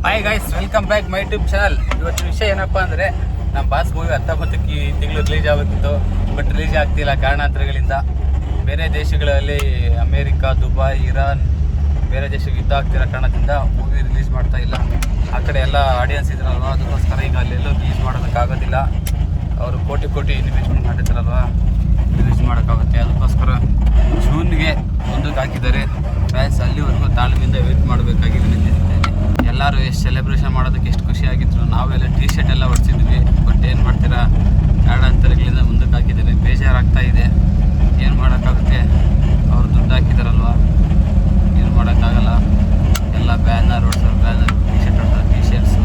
Hi guys, welcome back my YouTube channel. ಇವತ್ತಿನ ವಿಷಯ ಏನಪ್ಪ ಅಂದರೆ, ನಮ್ಮ ಬಾಸ್ ಮೂವಿ 19 ತಿಂಗಳು ರಿಲೀಸ್ ಆಗಬೇಕಿತ್ತು. ಬಟ್ ರಿಲೀಸ್ ಆಗ್ತಿಲ್ಲ ಕಾರಣಾಂತರಗಳಿಂದ. ಬೇರೆ ದೇಶಗಳಲ್ಲಿ ಅಮೇರಿಕಾ, ದುಬೈ, ಇರಾನ್ ಬೇರೆ ದೇಶಕ್ಕೆ ಯುದ್ಧ ಆಗ್ತಿರೋ ಕಾರಣದಿಂದ ಮೂವಿ ರಿಲೀಸ್ ಮಾಡ್ತಾ ಇಲ್ಲ. ಆ ಕಡೆ ಎಲ್ಲ ಆಡಿಯನ್ಸ್ ಇದ್ರಲ್ವ, ಅದಕ್ಕೋಸ್ಕರ ಈಗ ಅಲ್ಲೆಲ್ಲೂ ರಿಲೀಸ್ ಮಾಡೋದಕ್ಕಾಗೋದಿಲ್ಲ. ಅವರು ಕೋಟಿ ಇನ್ವೆಸ್ಟ್ಮೆಂಟ್ ಮಾಡಿರ್ತಾರಲ್ವ, ರಿಲೀಸ್ ಮಾಡೋಕ್ಕಾಗುತ್ತೆ. ಅದಕ್ಕೋಸ್ಕರ ಜೂನ್ಗೆ ಮುಂದಕ್ಕೆ ಹಾಕಿದ್ದಾರೆ. ಫ್ಯಾನ್ಸ್ ಅಲ್ಲಿವರೆಗೂ ತಾಳ್ಮೆಯಿಂದ ವೇಟ್ ಮಾಡಬೇಕಾಗಿ ವಿನಂತಿಸುತ್ತೇನೆ. ಎಲ್ಲರೂ ಎಷ್ಟು ಸೆಲೆಬ್ರೇಷನ್ ಮಾಡೋದಕ್ಕೆ ಎಷ್ಟು ಖುಷಿಯಾಗಿತ್ತು. ನಾವೆಲ್ಲ ಟೀ ಶರ್ಟ್ ಎಲ್ಲ ಹೊಡ್ಸಿದ್ವಿ. ಬಟ್ ಏನು ಮಾಡ್ತೀರಾ, ಕಾರಣಾಂತರಗಳಿಂದ ಮುಂದಕ್ಕೆ ಹಾಕಿದ್ದಾರೆ. ಬೇಜಾರಾಗ್ತಾ ಇದೆ. ಏನು ಮಾಡೋಕ್ಕಾಗುತ್ತೆ, ಅವ್ರು ದುಡ್ಡು ಹಾಕಿದಾರಲ್ವ, ಏನು ಮಾಡೋಕ್ಕಾಗಲ್ಲ. ಎಲ್ಲ ಬ್ಯಾನರ್ ಹೊಡ್ಸೋರು, ಬ್ಯಾನರ್, ಟೀ ಶರ್ಟ್ ಹೊಡ್ಸೋರು, ಟೀ ಶರ್ಟ್ಸು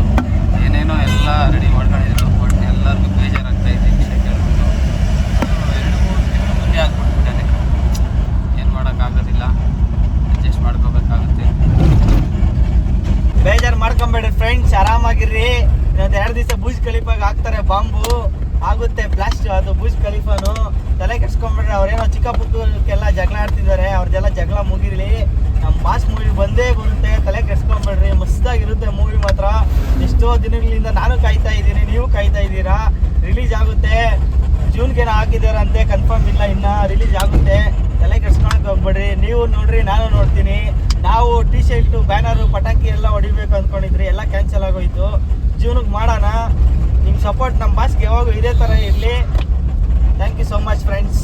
ಏನೇನೋ ಎಲ್ಲ ರೆಡಿ ಮಾಡ್ಕೊಂಡಿದ್ರು. ಬಟ್ ಎಲ್ಲರಿಗೂ ಬೇಜಾರಾಗ್ತಾ ಇದೆ ವಿಷಯ ಕೇಳ್ಬಿಟ್ಟು. 2-3 ತಿಂಗಳು ಮುಂದೆ ಆಗ್ಬಿಟ್ಬಿಟ್ಟಾರೆ. ಏನು ಮಾಡೋಕ್ಕಾಗೋದಿಲ್ಲ, ಅಡ್ಜಸ್ಟ್ ಮಾಡ್ಕೋಬೇಕಾಗುತ್ತೆ. ಬೇಜಾರು ಮಾಡ್ಕೊಂಬೇಡ್ರಿ ಫ್ರೆಂಡ್ಸ್, ಆರಾಮಾಗಿರ್ರಿ. ಇನ್ನೊಂದು 2 ದಿವಸ ಬುರ್ಜ್ ಖಲೀಫಾಗೆ ಹಾಕ್ತಾರೆ ಬಾಂಬು, ಆಗುತ್ತೆ ಬ್ಲಾಸ್ಟ್. ಅದು ಬುರ್ಜ್ ಖಲೀಫಾನು ತಲೆ ಕೆಡ್ಸ್ಕೊಂಡ್ಬಿಡ್ರಿ. ಅವ್ರೇನೋ ಚಿಕ್ಕ ಪುಕ್ಕಕ್ಕೆಲ್ಲ ಜಗಳ ಆಡ್ತಿದ್ದಾರೆ, ಅವ್ರದ್ದೆಲ್ಲ ಜಗಳ ಮುಗಿರಲಿ. ನಮ್ಮ ಬಾಸ್ ಮೂವಿ ಬಂದೇ ಬರುತ್ತೆ, ತಲೆ ಕೆಡ್ಸ್ಕೊಂಡ್ಬಿಡ್ರಿ. ಮಸ್ತಾಗಿರುತ್ತೆ ಮೂವಿ ಮಾತ್ರ. ಎಷ್ಟೋ ದಿನಗಳಿಂದ ನಾನು ಕಾಯ್ತಾ ಇದ್ದೀನಿ, ನೀವು ಕಾಯ್ತಾ ಇದ್ದೀರಾ. ರಿಲೀಸ್ ಆಗುತ್ತೆ ಜೂನ್ಗೇನೋ ಹಾಕಿದಾರಂತೆ, ಕನ್ಫರ್ಮ್ ಇಲ್ಲ, ಇನ್ನು ರಿಲೀಸ್ ಆಗುತ್ತೆ. ತಲೆ ಕೆಡ್ಸ್ಕೊಳಕ್ಕೆ ಹೋಗ್ಬೇಡ್ರಿ. ನೀವು ನೋಡ್ರಿ, ನಾನು ನೋಡ್ತೀನಿ. ನಾವು ಟೀ ಶರ್ಟು, ಬ್ಯಾನರು, ಪಟಾಕಿ ಎಲ್ಲ ಹೊಡಿಬೇಕು ಅಂದ್ಕೊಂಡಿದ್ರಿ, ಎಲ್ಲ ಕ್ಯಾನ್ಸಲ್ ಆಗೋಯ್ತು. ಜೂನಿಗೆ ಮಾಡೋಣ. ನಿಮ್ಮ ಸಪೋರ್ಟ್ ನಮ್ಮ ಬಾಸ್ಗೆ ಯಾವಾಗೂ ಇದೇ ಥರ ಇರಲಿ. Thank you so much friends.